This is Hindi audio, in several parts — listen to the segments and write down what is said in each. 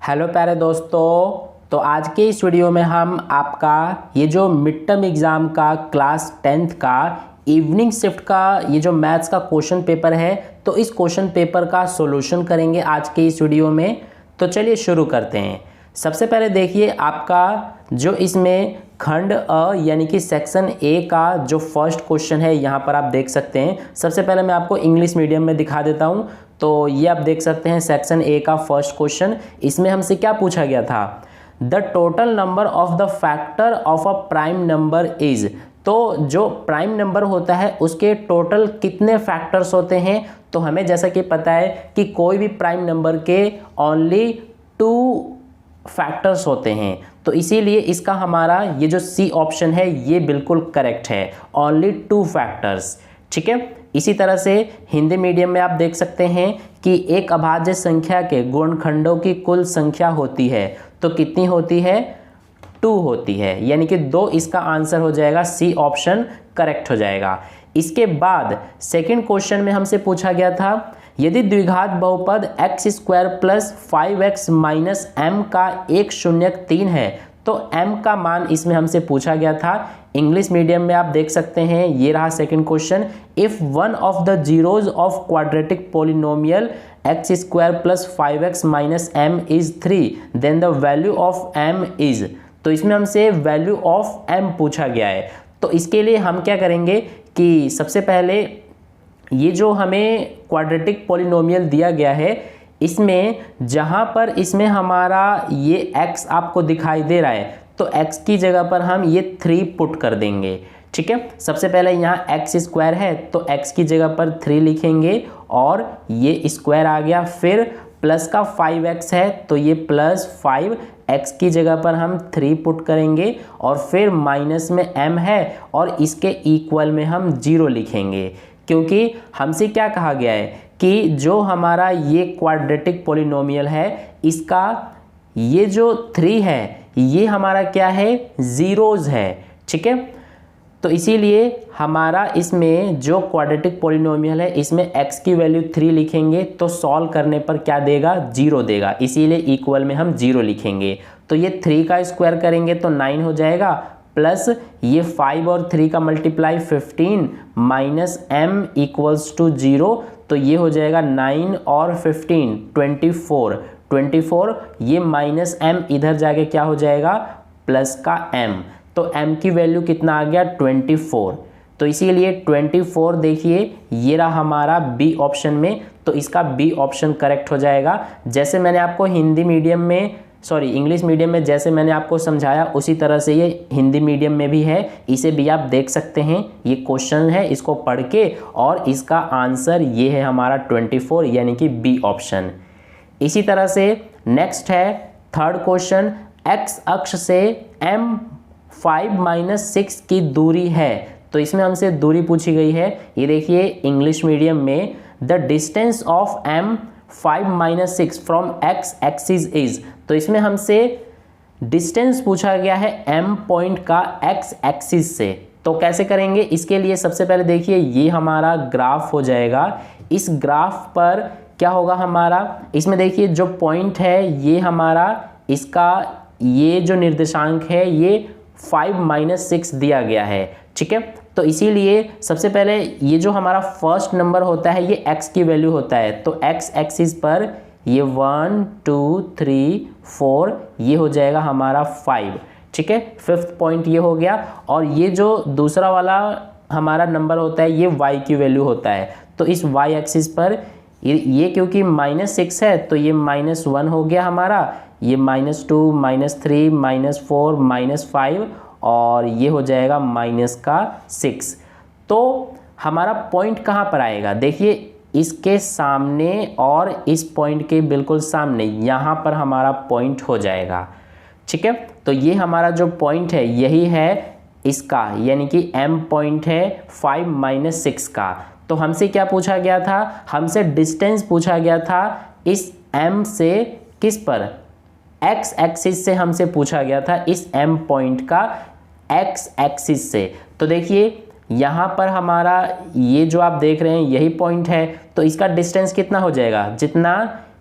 हेलो प्यारे दोस्तों, तो आज के इस वीडियो में हम आपका ये जो मिड टर्म एग्ज़ाम का क्लास 10th का इवनिंग शिफ्ट का ये जो मैथ्स का क्वेश्चन पेपर है, तो इस क्वेश्चन पेपर का सॉल्यूशन करेंगे आज के इस वीडियो में। तो चलिए शुरू करते हैं। सबसे पहले देखिए आपका जो इसमें खंड अ यानी कि सेक्शन ए का जो फर्स्ट क्वेश्चन है, यहाँ पर आप देख सकते हैं। सबसे पहले मैं आपको इंग्लिश मीडियम में दिखा देता हूँ। तो ये आप देख सकते हैं सेक्शन ए का फर्स्ट क्वेश्चन। इसमें हमसे क्या पूछा गया था, the total number of the factor of a prime number is. तो जो प्राइम नंबर होता है उसके टोटल कितने फैक्टर्स होते हैं। तो हमें जैसा कि पता है कि कोई भी प्राइम नंबर के ओनली 2 फैक्टर्स होते हैं, तो इसीलिए इसका हमारा ये जो सी ऑप्शन है ये बिल्कुल करेक्ट है, ओनली 2 फैक्टर्स। ठीक है। इसी तरह से हिंदी मीडियम में आप देख सकते हैं कि एक अभाज्य संख्या के गुणनखंडों की कुल संख्या होती है, तो कितनी होती है, 2 होती है, यानी कि 2 इसका आंसर हो जाएगा, सी ऑप्शन करेक्ट हो जाएगा। इसके बाद सेकंड क्वेश्चन में हमसे पूछा गया था, यदि द्विघात बहुपद x² + 5x - m का एक शून्यक 3 है, तो m का मान इसमें हमसे पूछा गया था। इंग्लिश मीडियम में आप देख सकते हैं, ये रहा second question. If one of the zeros of quadratic polynomial x² + 5x - m is 3, then the value of m is. तो इसमें हमसे वैल्यू ऑफ m पूछा गया है। तो इसके लिए हम क्या करेंगे कि सबसे पहले ये जो हमें क्वाड्रेटिक पोलिनोमियल दिया गया है, इसमें जहाँ पर इसमें हमारा ये x आपको दिखाई दे रहा है, तो x की जगह पर हम ये 3 पुट कर देंगे। ठीक है। सबसे पहले यहाँ x² है, तो x की जगह पर 3 लिखेंगे और ये स्क्वायर आ गया। फिर प्लस का 5x है, तो ये +5, x की जगह पर हम 3 पुट करेंगे और फिर माइनस में m है और इसके इक्वल में हम 0 लिखेंगे, क्योंकि हमसे क्या कहा गया है कि जो हमारा ये क्वाड्रेटिक पोलिनोमियल है, इसका ये जो 3 है ये हमारा क्या है, जीरोज है। ठीक है। तो इसीलिए हमारा इसमें जो क्वाड्रेटिक पोलिनोमियल है, इसमें x की वैल्यू 3 लिखेंगे, तो सॉल्व करने पर क्या देगा, 0 देगा, इसीलिए इक्वल में हम 0 लिखेंगे। तो ये 3 का स्क्वायर करेंगे तो 9 हो जाएगा, प्लस ये 5 और 3 का multiply 15 minus m equals to 0, तो ये हो जाएगा 9 और 15 24, ये माइनस m इधर जाके क्या हो जाएगा, प्लस का m। तो m की वैल्यू कितना आ गया, 24। तो इसीलिए 24 देखिए ये रहा हमारा बी ऑप्शन में, तो इसका बी ऑप्शन करेक्ट हो जाएगा। जैसे मैंने आपको हिंदी मीडियम में इंग्लिश मीडियम में जैसे मैंने आपको समझाया, उसी तरह से ये हिंदी मीडियम में भी है, इसे भी आप देख सकते हैं। ये क्वेश्चन है, इसको पढ़ के, और इसका आंसर ये है हमारा 24, यानी कि बी ऑप्शन। इसी तरह से नेक्स्ट है थर्ड क्वेश्चन, x अक्ष से m5 - 6 की दूरी है, तो इसमें हमसे दूरी पूछी गई है। ये देखिए इंग्लिश मीडियम में, the distance of m5 - 6 from x axis is. तो इसमें हमसे डिस्टेंस पूछा गया है m पॉइंट का x एक्सिस से। तो कैसे करेंगे, इसके लिए सबसे पहले देखिए ये हमारा ग्राफ हो जाएगा। इस ग्राफ पर क्या होगा हमारा, इसमें देखिए जो पॉइंट है ये हमारा, इसका ये जो निर्देशांक है ये 5 - 6 दिया गया है। ठीक है। तो इसीलिए सबसे पहले ये जो हमारा फर्स्ट नंबर होता है ये x की वैल्यू होता है, तो x एक्सिस पर ये 1 2 3 4 ये हो जाएगा हमारा 5। ठीक है। फिफ्थ पॉइंट ये हो गया, और ये जो दूसरा वाला हमारा नंबर होता है ये y की वैल्यू होता है, तो इस y एक्सिस पर ये क्योंकि -6 है, तो ये -1 हो गया हमारा, ये -2 -3 -4 -5 और ये हो जाएगा -6। तो हमारा पॉइंट कहाँ पर आएगा, देखिए इसके सामने और इस पॉइंट के बिल्कुल सामने, यहाँ पर हमारा पॉइंट हो जाएगा। ठीक है। तो ये हमारा जो पॉइंट है यही है इसका, यानी कि m पॉइंट है 5 - 6 का। तो हमसे क्या पूछा गया था, हमसे डिस्टेंस पूछा गया था इस m से, किस पर, x एक्सिस से हमसे पूछा गया था, इस m पॉइंट का x एक्सिस से। तो देखिए यहाँ पर हमारा ये जो आप देख रहे हैं यही पॉइंट है, तो इसका डिस्टेंस कितना हो जाएगा, जितना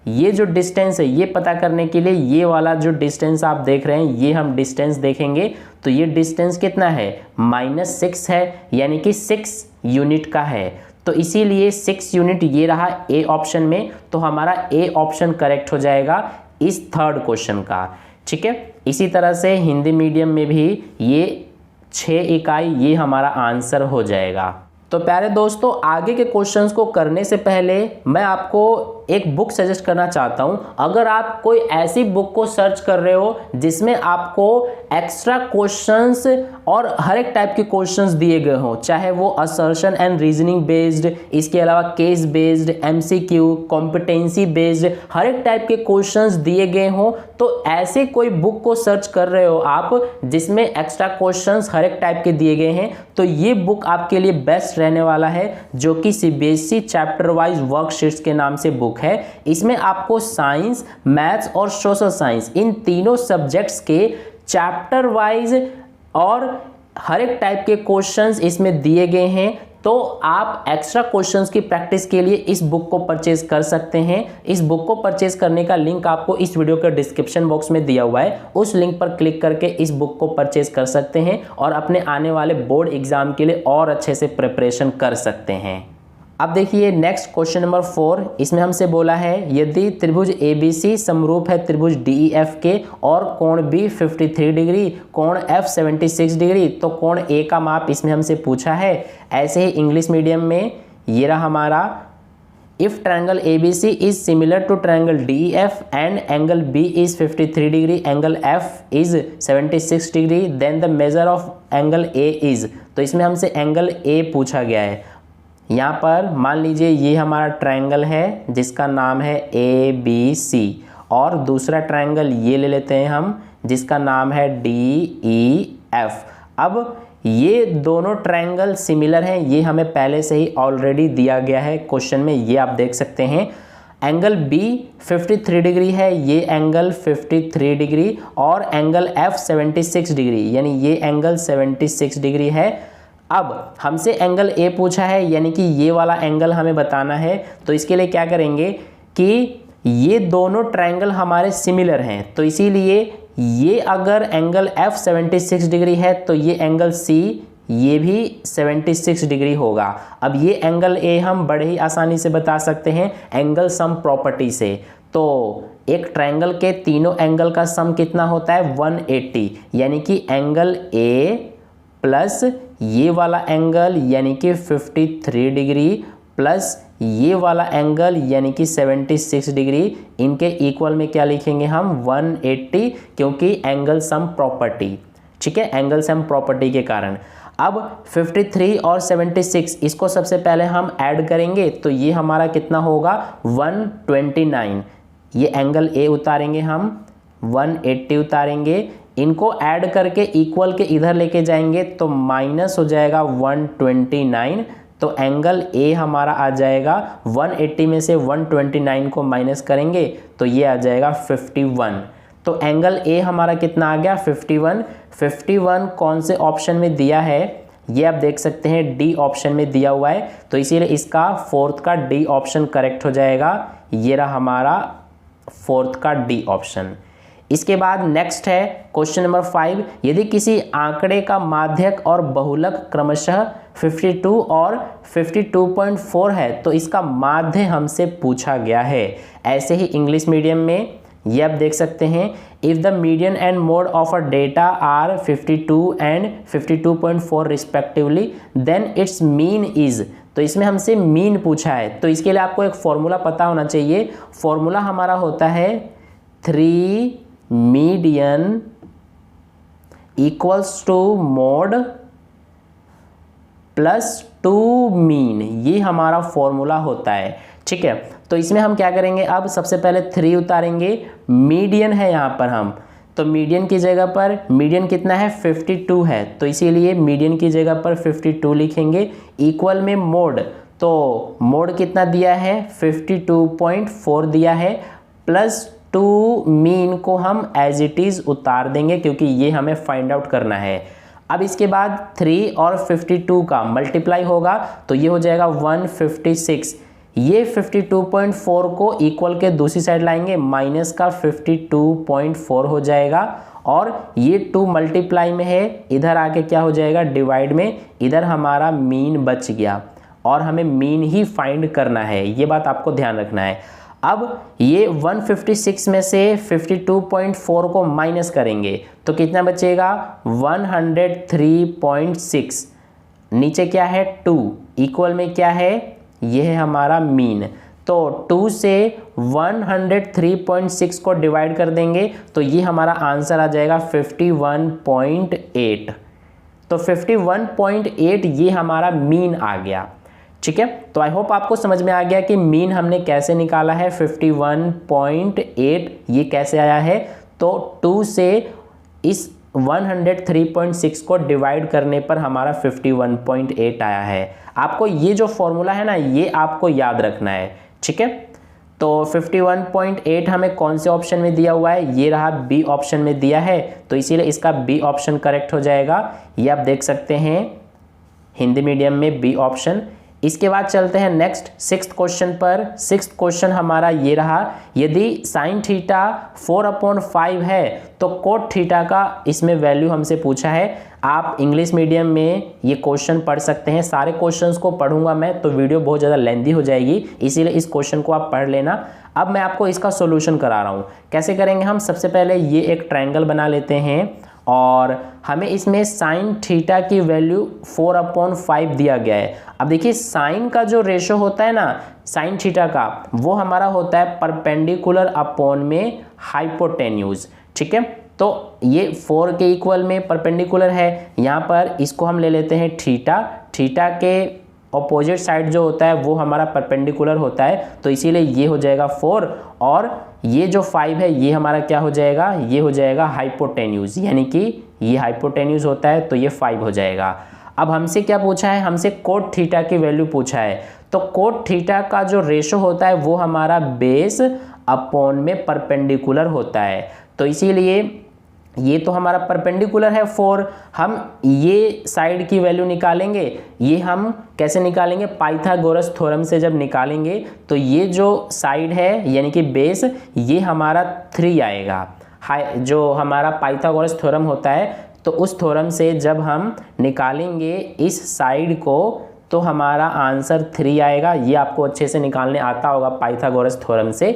ये जो डिस्टेंस है ये पता करने के लिए ये वाला जो डिस्टेंस आप देख रहे हैं ये हम डिस्टेंस देखेंगे। तो ये डिस्टेंस कितना है, -6 है, यानी कि 6 यूनिट का है। तो इसीलिए 6 यूनिट ये रहा ए ऑप्शन में। तो हमारा ए ऑप्शन करेक्ट हो जाएगा इस थर्ड क्वेश्चन का। ठीक है, इसी तरह से हिंदी मीडियम में भी ये 6 इकाई ये हमारा आंसर हो जाएगा। तो प्यारे दोस्तों, आगे के क्वेश्चंस को करने से पहले मैं आपको एक बुक सजेस्ट करना चाहता हूं। अगर आप कोई ऐसी बुक को सर्च कर रहे हो जिसमें आपको एक्स्ट्रा क्वेश्चंस और हर एक टाइप के क्वेश्चंस दिए गए हों, चाहे वो असर्शन एंड रीजनिंग बेस्ड, इसके अलावा case based, MCQ, competency based, हर एक टाइप के क्वेश्चंस दिए गए हों, तो ऐसे कोई बुक को सर्च कर रहे हो आप जिसमें एक्स्ट्रा क्वेश्चंस हर एक टाइप के दिए गए हैं, तो ये बुक आपके लिए बेस्ट रहने वाला है, जो कि सीबीएसई चैप्टर वाइज वर्कशीट्स के नाम से बुक है। इसमें आपको साइंस, मैथ्स और सोशल साइंस इन तीनों सब्जेक्ट्स के चैप्टर वाइज और हर एक टाइप के क्वेश्चंस इसमें दिए गए हैं। तो आप एक्स्ट्रा क्वेश्चंस की प्रैक्टिस के लिए इस बुक को परचेज कर सकते हैं। इस बुक को परचेज करने का लिंक आपको इस वीडियो के डिस्क्रिप्शन बॉक्स में दिया हुआ है। उस लिंक पर क्लिक करके इस बुक को परचेज कर सकते हैं और अपने आने वाले बोर्ड एग्जाम के लिए और अच्छे से प्रिपरेशन कर सकते हैं। अब देखिए नेक्स्ट क्वेश्चन नंबर 4, इसमें हमसे बोला है यदि त्रिभुज ABC समरूप है त्रिभुज DEF के और कोण B 53 डिग्री, कोण F 76 डिग्री, तो कोण A का माप इसमें हमसे पूछा है। ऐसे ही इंग्लिश मीडियम में ये रहा हमारा, if triangle ABC is similar to triangle DEF and angle B is 53 degree, angle F is 76 degree, then the measure of angle A is. तो इसमें हमसे एंगल A पूछा गया है। यहाँ पर मान लीजिए ये हमारा ट्रायंगल है जिसका नाम है ABC और दूसरा ट्रायंगल ये ले लेते हैं हम जिसका नाम है DEF। अब ये दोनों ट्रायंगल सिमिलर हैं, ये हमें पहले से ही ऑलरेडी दिया गया है क्वेश्चन में, ये आप देख सकते हैं। एंगल B 53 डिग्री है, ये एंगल 53 डिग्री और एंगल F 76 डिग्री, यानी ये एंगल 76 डिग्री है। अब हमसे एंगल A पूछा है, यानी कि ये वाला एंगल हमें बताना है। तो इसके लिए क्या करेंगे कि ये दोनों ट्रायंगल हमारे सिमिलर हैं, तो इसीलिए ये अगर एंगल F 76 डिग्री है तो ये एंगल C ये भी 76 डिग्री होगा। अब ये एंगल A हम बड़े ही आसानी से बता सकते हैं एंगल सम प्रॉपर्टी से। तो एक ट्रायंगल के तीनों एंगल का सम कितना होता है 180, यानी कि एंगल A प्लस ये वाला एंगल यानी कि 53 डिग्री प्लस ये वाला एंगल यानी कि 76 डिग्री, इनके इक्वल में क्या लिखेंगे हम 180, क्योंकि एंगल सम प्रॉपर्टी। ठीक है, एंगल सम प्रॉपर्टी के कारण। अब 53 और 76 इसको सबसे पहले हम ऐड करेंगे तो ये हमारा कितना होगा 129। ये एंगल A उतारेंगे हम 180 उतारेंगे, इनको ऐड करके इक्वल के इधर लेके जाएंगे तो माइनस हो जाएगा 129। तो एंगल A हमारा आ जाएगा 180 में से 129 को माइनस करेंगे तो ये आ जाएगा 51। तो एंगल A हमारा कितना आ गया 51। 51 कौन से ऑप्शन में दिया है ये आप देख सकते हैं, डी ऑप्शन में दिया हुआ है, तो इसीलिए इसका फोर्थ का डी ऑप्शन करेक्ट हो जाएगा। ये रहा हमारा फोर्थ का डी ऑप्शन। इसके बाद नेक्स्ट है क्वेश्चन नंबर 5, यदि किसी आंकड़े का माध्यक और बहुलक क्रमशः 52 और 52.4 है तो इसका माध्य हमसे पूछा गया है। ऐसे ही इंग्लिश मीडियम में ये आप देख सकते हैं, if the median and mode of a data are 52 and 52.4 respectively then its mean is. तो इसमें हमसे मीन पूछा है, तो इसके लिए आपको एक फॉर्मूला पता होना चाहिए। फॉर्मूला हमारा होता है 3 median equals to mode plus 2 mean, ये हमारा फॉर्मूला होता है। ठीक है, तो इसमें हम क्या करेंगे, अब सबसे पहले 3 उतारेंगे, मीडियन है यहाँ पर हम, तो मीडियन की जगह पर मीडियन कितना है 52 है, तो इसीलिए मीडियन की जगह पर 52 लिखेंगे। इक्वल में मोड, तो मोड कितना दिया है 52.4 दिया है, प्लस 2 मीन को हम एज इट इज़ उतार देंगे क्योंकि ये हमें फाइंड आउट करना है। अब इसके बाद 3 और 52 का मल्टीप्लाई होगा तो ये हो जाएगा 156, ये 52.4 को इक्वल के दूसरी साइड लाएंगे, माइनस का 52.4 हो जाएगा और ये 2 मल्टीप्लाई में है, इधर आके क्या हो जाएगा डिवाइड में, इधर हमारा मीन बच गया और हमें मीन ही फाइंड करना है, ये बात आपको ध्यान रखना है। अब ये 156 में से 52.4 को माइनस करेंगे तो कितना बचेगा 103.6, नीचे क्या है 2, इक्वल में क्या है ये है हमारा मीन, तो 2 से 103.6 को डिवाइड कर देंगे तो ये हमारा आंसर आ जाएगा 51.8। तो 51.8 ये हमारा मीन आ गया। ठीक है, तो आई होप आपको समझ में आ गया कि मीन हमने कैसे निकाला है, 51.8 ये कैसे आया है। तो 2 से इस 103.6 को डिवाइड करने पर हमारा 51.8 आया है। आपको ये जो फॉर्मूला है ना ये आपको याद रखना है। ठीक है, तो 51.8 हमें कौन से ऑप्शन में दिया हुआ है, ये रहा बी ऑप्शन में दिया है, तो इसीलिए इसका बी ऑप्शन करेक्ट हो जाएगा। ये आप देख सकते हैं हिंदी मीडियम में बी ऑप्शन। इसके बाद चलते हैं नेक्स्ट 6th क्वेश्चन पर। 6th क्वेश्चन हमारा ये रहा, यदि साइन थीटा 4/5 है तो कोट थीटा का इसमें वैल्यू हमसे पूछा है। आप इंग्लिश मीडियम में ये क्वेश्चन पढ़ सकते हैं, सारे क्वेश्चंस को पढ़ूंगा मैं तो वीडियो बहुत ज़्यादा लेंदी हो जाएगी, इसीलिए इस क्वेश्चन को आप पढ़ लेना। अब मैं आपको इसका सोल्यूशन करा रहा हूँ। कैसे करेंगे हम, सबसे पहले ये एक ट्रायंगल बना लेते हैं और हमें इसमें साइन थीटा की वैल्यू 4/5 दिया गया है। अब देखिए साइन का जो रेशो होता है ना साइन थीटा का, वो हमारा होता है परपेंडिकुलर अपॉन में हाइपोटेन्यूज। ठीक है, तो ये 4 के इक्वल में परपेंडिकुलर है, यहाँ पर इसको हम ले लेते हैं थीटा। थीटा के ऑपोजिट साइड जो होता है वो हमारा परपेंडिकुलर होता है, तो इसीलिए ये हो जाएगा 4 और ये जो 5 है ये हमारा क्या हो जाएगा, ये हो जाएगा हाइपोटेन्यूज, यानी कि ये हाइपोटेन्यूज होता है तो ये 5 हो जाएगा। अब हमसे क्या पूछा है, हमसे कोट थीटा की वैल्यू पूछा है, तो कोट थीटा का जो रेशो होता है वो हमारा बेस अपॉन में परपेंडिकुलर होता है, तो इसीलिए ये तो हमारा परपेंडिकुलर है 4, हम ये साइड की वैल्यू निकालेंगे। ये हम कैसे निकालेंगे, पाइथागोरस थ्योरम से जब निकालेंगे तो ये जो साइड है यानी कि बेस ये हमारा 3 आएगा। जो हमारा पाइथागोरस थ्योरम होता है तो उस थ्योरम से जब हम निकालेंगे इस साइड को तो हमारा आंसर 3 आएगा। ये आपको अच्छे से निकालने आता होगा पाइथागोरस थ्योरम से,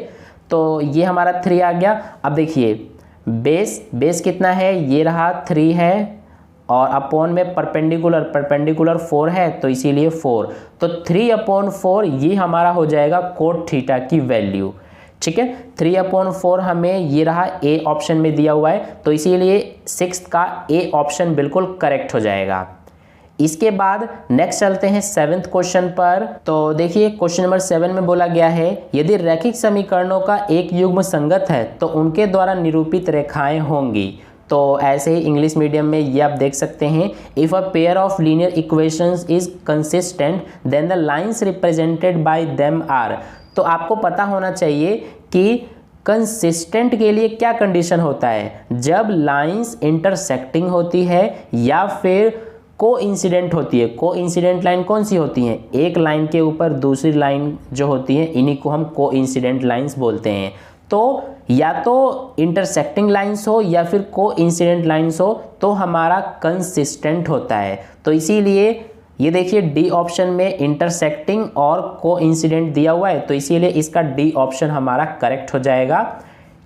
तो ये हमारा 3 आ गया। अब देखिए बेस कितना है, ये रहा 3 है और अपॉन में परपेंडिकुलर 4 है तो इसीलिए 4, तो 3/4 ये हमारा हो जाएगा कोट थीटा की वैल्यू। ठीक है, 3/4 हमें ये रहा ए ऑप्शन में दिया हुआ है, तो इसीलिए 6th का ए ऑप्शन बिल्कुल करेक्ट हो जाएगा। इसके बाद नेक्स्ट चलते हैं 7th क्वेश्चन पर। तो देखिए क्वेश्चन नंबर 7 में बोला गया है, यदि रैखिक समीकरणों का एक युग्म संगत है तो उनके द्वारा निरूपित रेखाएं होंगी। तो ऐसे ही इंग्लिश मीडियम में ये आप देख सकते हैं, if a pair of linear equations is consistent then the lines represented by them are. तो आपको पता होना चाहिए कि कंसिस्टेंट के लिए क्या कंडीशन होता है, जब लाइंस इंटरसेक्टिंग होती है या फिर कोइंसिडेंट होती है। कोइंसिडेंट लाइन कौन सी होती हैं, एक लाइन के ऊपर दूसरी लाइन जो होती है इन्हीं को हम कोइंसिडेंट लाइंस बोलते हैं। तो या तो इंटरसेक्टिंग लाइंस हो या फिर कोइंसिडेंट लाइंस हो तो हमारा कंसिस्टेंट होता है। तो इसीलिए ये देखिए डी ऑप्शन में इंटरसेक्टिंग और कोइंसिडेंट दिया हुआ है, तो इसीलिए इसका डी ऑप्शन हमारा करेक्ट हो जाएगा।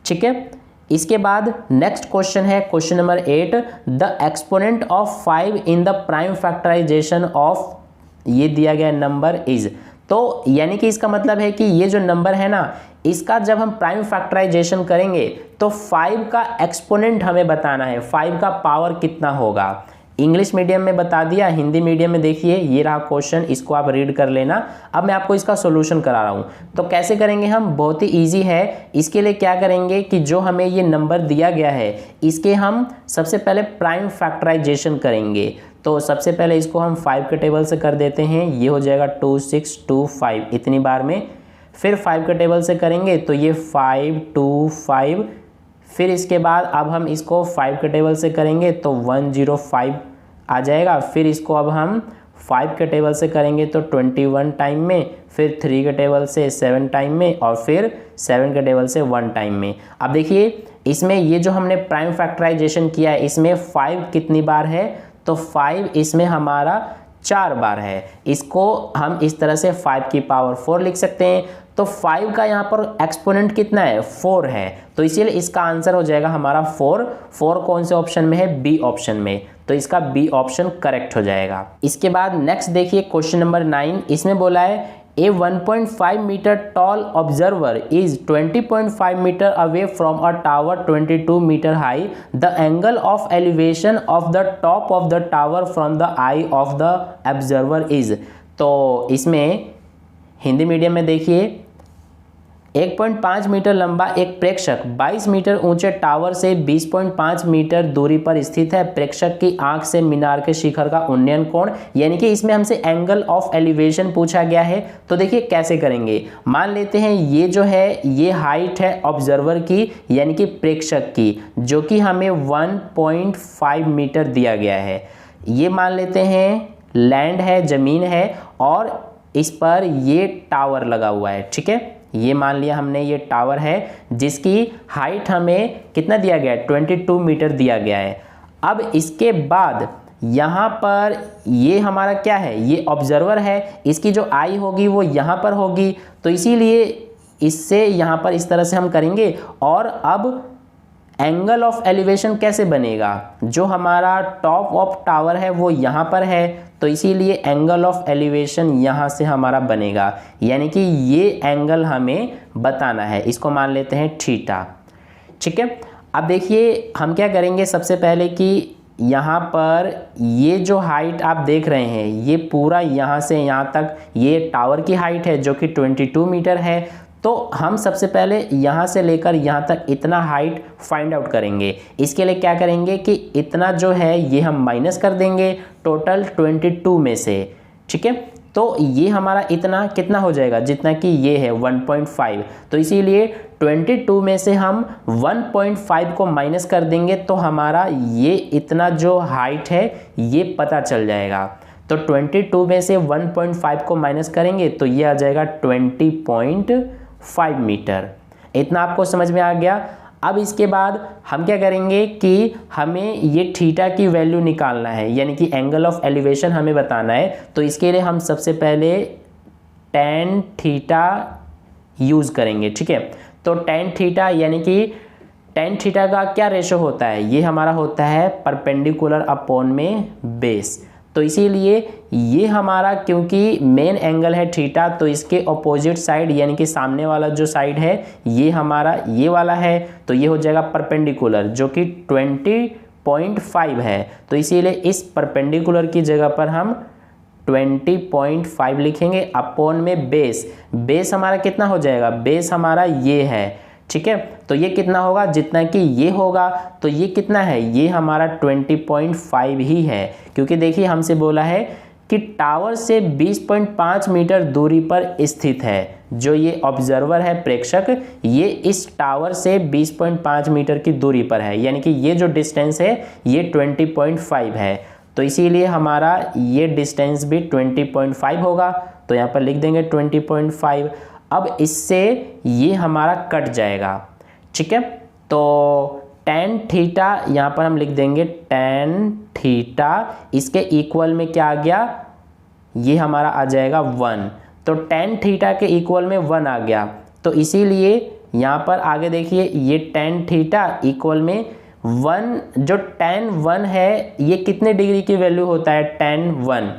ठीक है, इसके बाद नेक्स्ट क्वेश्चन है question number 8, the exponent of 5 in the prime factorization of, ये दिया गया नंबर इज। तो यानी कि इसका मतलब है कि ये जो नंबर है ना इसका जब हम प्राइम फैक्टराइजेशन करेंगे तो 5 का एक्सपोनेंट हमें बताना है, 5 का पावर कितना होगा। इंग्लिश मीडियम में बता दिया, हिंदी मीडियम में देखिए ये रहा क्वेश्चन, इसको आप रीड कर लेना। अब मैं आपको इसका सॉल्यूशन करा रहा हूँ। तो कैसे करेंगे हम, बहुत ही इजी है। इसके लिए क्या करेंगे कि जो हमें ये नंबर दिया गया है इसके हम सबसे पहले प्राइम फैक्टराइजेशन करेंगे। तो सबसे पहले इसको हम 5 के टेबल से कर देते हैं, ये हो जाएगा 2 6 2 5 इतनी बार में। फिर 5 के टेबल से करेंगे तो ये 5 2 5, फिर इसके बाद अब हम इसको 5 के टेबल से करेंगे तो 105 आ जाएगा। फिर इसको अब हम 5 के टेबल से करेंगे तो 21 टाइम में, फिर 3 के टेबल से 7 टाइम में, और फिर 7 के टेबल से 1 टाइम में। अब देखिए इसमें ये जो हमने प्राइम फैक्टराइजेशन किया है इसमें 5 कितनी बार है, तो 5 इसमें हमारा 4 बार है। इसको हम इस तरह से 5 की पावर 4 लिख सकते हैं। तो 5 का यहाँ पर एक्सपोनेंट कितना है, 4 है, तो इसीलिए इसका आंसर हो जाएगा हमारा 4। 4 कौन से ऑप्शन में है, बी ऑप्शन में, तो इसका बी ऑप्शन करेक्ट हो जाएगा। इसके बाद नेक्स्ट देखिए क्वेश्चन नंबर 9, इसमें बोला है A 1.5 meter tall observer is 20.5 meter away from a tower 22 meter high. The angle of elevation of the top of the tower from the eye of the observer is। तो इसमें हिंदी मीडियम में देखिए 1.5 मीटर लंबा एक प्रेक्षक 22 मीटर ऊंचे टावर से 20.5 मीटर दूरी पर स्थित है। प्रेक्षक की आंख से मीनार के शिखर का उन्नयन कोण, यानी कि इसमें हमसे एंगल ऑफ एलिवेशन पूछा गया है। तो देखिए कैसे करेंगे, मान लेते हैं ये जो है ये हाइट है ऑब्जर्वर की यानी कि प्रेक्षक की, जो कि हमें 1.5 मीटर दिया गया है। ये मान लेते हैं लैंड है, ज़मीन है, और इस पर ये टावर लगा हुआ है, ठीक है। ये मान लिया हमने ये टावर है जिसकी हाइट हमें कितना दिया गया है, 22 मीटर दिया गया है। अब इसके बाद यहाँ पर ये हमारा क्या है, ये ऑब्जर्वर है, इसकी जो आई होगी वो यहाँ पर होगी, तो इसीलिए इससे यहाँ पर इस तरह से हम करेंगे। और अब एंगल ऑफ एलिवेशन कैसे बनेगा, जो हमारा टॉप ऑफ टावर है वो यहाँ पर है, तो इसीलिए एंगल ऑफ एलिवेशन यहाँ से हमारा बनेगा, यानी कि ये एंगल हमें बताना है। इसको मान लेते हैं थीटा, ठीक है। अब देखिए हम क्या करेंगे, सबसे पहले कि यहाँ पर ये जो हाइट आप देख रहे हैं ये पूरा यहाँ से यहाँ तक ये टावर की हाइट है जो कि 22 मीटर है। तो हम सबसे पहले यहाँ से लेकर यहाँ तक इतना हाइट फाइंड आउट करेंगे। इसके लिए क्या करेंगे कि इतना जो है ये हम माइनस कर देंगे टोटल 22 में से, ठीक है। तो ये हमारा इतना कितना हो जाएगा, जितना कि ये है 1.5, तो इसीलिए 22 में से हम 1.5 को माइनस कर देंगे तो हमारा ये इतना जो हाइट है ये पता चल जाएगा। तो 22 में से 1.5 को माइनस करेंगे तो ये आ जाएगा 20.5 मीटर। इतना आपको समझ में आ गया। अब इसके बाद हम क्या करेंगे कि हमें ये थीटा की वैल्यू निकालना है, यानी कि एंगल ऑफ एलिवेशन हमें बताना है। तो इसके लिए हम सबसे पहले tan थीटा यूज़ करेंगे, ठीक है। तो tan थीटा यानी कि tan थीटा का क्या रेशो होता है, ये हमारा होता है परपेंडिकुलर अपॉन में बेस। तो इसीलिए ये हमारा क्योंकि मेन एंगल है थीटा, तो इसके ऑपोजिट साइड यानी कि सामने वाला जो साइड है ये हमारा ये वाला है, तो ये हो जाएगा परपेंडिकुलर जो कि 20.5 है। तो इसीलिए इस परपेंडिकुलर की जगह पर हम 20.5 लिखेंगे अपॉन में बेस। बेस हमारा कितना हो जाएगा, बेस हमारा ये है, ठीक है। तो ये कितना होगा, जितना कि ये होगा, तो ये कितना है, ये हमारा 20.5 ही है, क्योंकि देखिए हमसे बोला है कि टावर से 20.5 मीटर दूरी पर स्थित है। जो ये ऑब्जर्वर है प्रेक्षक, ये इस टावर से 20.5 मीटर की दूरी पर है, यानी कि ये जो डिस्टेंस है ये 20.5 है। तो इसीलिए हमारा ये डिस्टेंस भी 20.5 होगा, तो यहाँ पर लिख देंगे 20.5। अब इससे ये हमारा कट जाएगा, ठीक है। तो tan थीटा यहाँ पर हम लिख देंगे tan थीटा, इसके इक्वल में क्या आ गया, ये हमारा आ जाएगा 1। तो tan थीटा के इक्वल में 1 आ गया, तो इसीलिए यहाँ पर आगे देखिए ये tan थीटा इक्वल में 1, जो tan 1 है ये कितने डिग्री की वैल्यू होता है tan 1,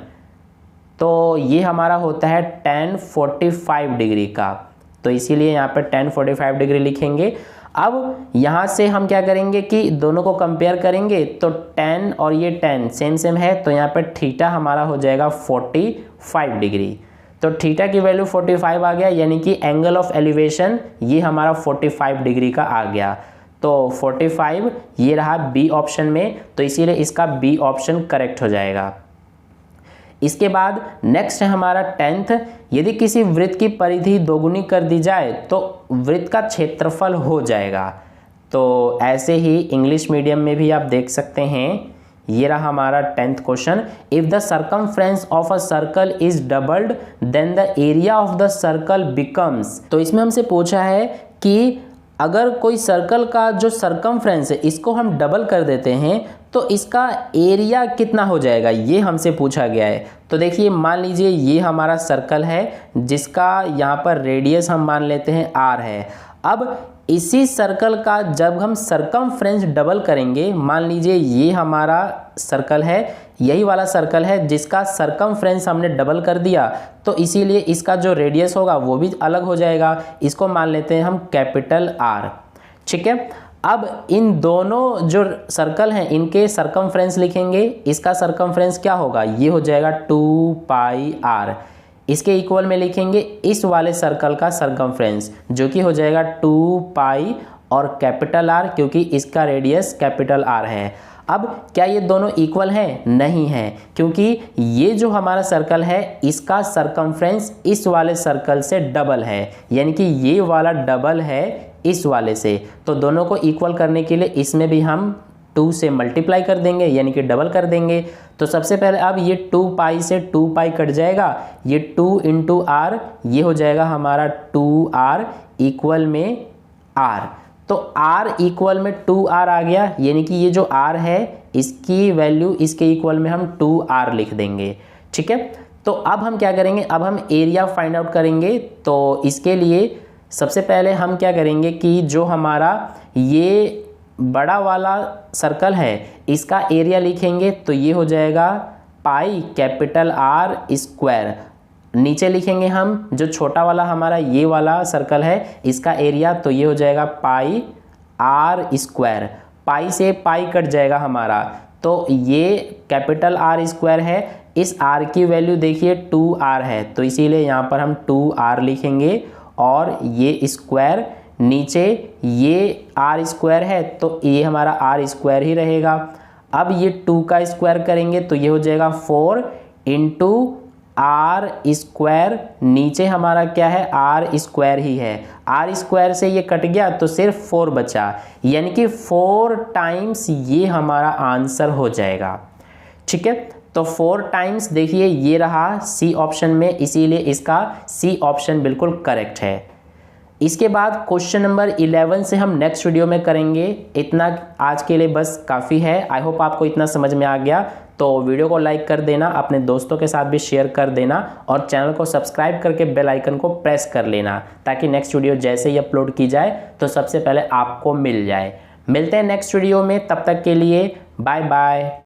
तो ये हमारा होता है tan 45 डिग्री का, तो इसीलिए यहाँ पर tan 45 डिग्री लिखेंगे। अब यहाँ से हम क्या करेंगे कि दोनों को कंपेयर करेंगे, तो tan और ये tan सेम सेम है, तो यहाँ पर थीटा हमारा हो जाएगा 45 डिग्री। तो थीटा की वैल्यू 45 आ गया, यानी कि एंगल ऑफ एलिवेशन ये हमारा 45 डिग्री का आ गया। तो 45 ये रहा बी ऑप्शन में, तो इसीलिए इसका बी ऑप्शन करेक्ट हो जाएगा। इसके बाद नेक्स्ट है हमारा 10th, यदि किसी वृत्त की परिधि दोगुनी कर दी जाए तो वृत्त का क्षेत्रफल हो जाएगा। तो ऐसे ही इंग्लिश मीडियम में भी आप देख सकते हैं ये रहा हमारा 10th question. If the circumference of a circle is doubled then the area of the circle becomes. तो इसमें हमसे पूछा है कि अगर कोई सर्कल का जो सर्कमफ्रेंस है इसको हम डबल कर देते हैं तो इसका एरिया कितना हो जाएगा, ये हमसे पूछा गया है। तो देखिए मान लीजिए ये हमारा सर्कल है जिसका यहाँ पर रेडियस हम मान लेते हैं r है। अब इसी सर्कल का जब हम सर्कमफ्रेंस डबल करेंगे, मान लीजिए ये हमारा सर्कल है, यही वाला सर्कल है जिसका सर्कमफ्रेंस हमने डबल कर दिया, तो इसीलिए इसका जो रेडियस होगा वो भी अलग हो जाएगा। इसको मान लेते हैं हम कैपिटल R, ठीक है। अब इन दोनों जो सर्कल हैं इनके सर्कमफ्रेंस लिखेंगे। इसका सर्कमफ्रेंस क्या होगा, ये हो जाएगा 2πr। इसके इक्वल में लिखेंगे इस वाले सर्कल का सर्कमफ्रेंस जो कि हो जाएगा 2π और कैपिटल R, क्योंकि इसका रेडियस कैपिटल R है। अब क्या ये दोनों इक्वल हैं? नहीं है, क्योंकि ये जो हमारा सर्कल है इसका सर्कमफ्रेंस इस वाले सर्कल से डबल है, यानी कि ये वाला डबल है इस वाले से। तो दोनों को इक्वल करने के लिए इसमें भी हम 2 से मल्टीप्लाई कर देंगे, यानी कि डबल कर देंगे। तो सबसे पहले अब ये 2π से 2π कट जाएगा, ये 2 इंटू R, ये हो जाएगा हमारा 2r इक्वल में R। तो R इक्वल में 2r आ गया, यानी कि ये जो R है इसकी वैल्यू इसके इक्वल में हम 2r लिख देंगे, ठीक है। तो अब हम क्या करेंगे, अब हम एरिया फाइंड आउट करेंगे। तो इसके लिए सबसे पहले हम क्या करेंगे कि जो हमारा ये बड़ा वाला सर्कल है इसका एरिया लिखेंगे, तो ये हो जाएगा पाई कैपिटल R स्क्वायर। नीचे लिखेंगे हम जो छोटा वाला हमारा ये वाला सर्कल है इसका एरिया, तो ये हो जाएगा पाई R स्क्वायर। पाई से पाई कट जाएगा हमारा, तो ये कैपिटल R स्क्वायर है। इस R की वैल्यू देखिए 2r है, तो इसीलिए यहाँ पर हम 2r लिखेंगे और ये स्क्वायर, नीचे ये R स्क्वायर है तो ये हमारा R स्क्वायर ही रहेगा। अब ये 2 का स्क्वायर करेंगे तो ये हो जाएगा 4 इंटू R स्क्वायर, नीचे हमारा क्या है R स्क्वायर ही है। R स्क्वायर से ये कट गया तो सिर्फ 4 बचा, यानी कि 4 टाइम्स ये हमारा आंसर हो जाएगा, ठीक है। तो 4 टाइम्स देखिए ये रहा C ऑप्शन में, इसीलिए इसका C ऑप्शन बिल्कुल करेक्ट है। इसके बाद क्वेश्चन नंबर 11 से हम नेक्स्ट वीडियो में करेंगे। इतना आज के लिए बस काफ़ी है। आई होप आपको इतना समझ में आ गया। तो वीडियो को लाइक कर देना, अपने दोस्तों के साथ भी शेयर कर देना और चैनल को सब्सक्राइब करके बेल आइकन को प्रेस कर लेना, ताकि नेक्स्ट वीडियो जैसे ही अपलोड की जाए तो सबसे पहले आपको मिल जाए। मिलते हैं नेक्स्ट वीडियो में, तब तक के लिए बाय बाय।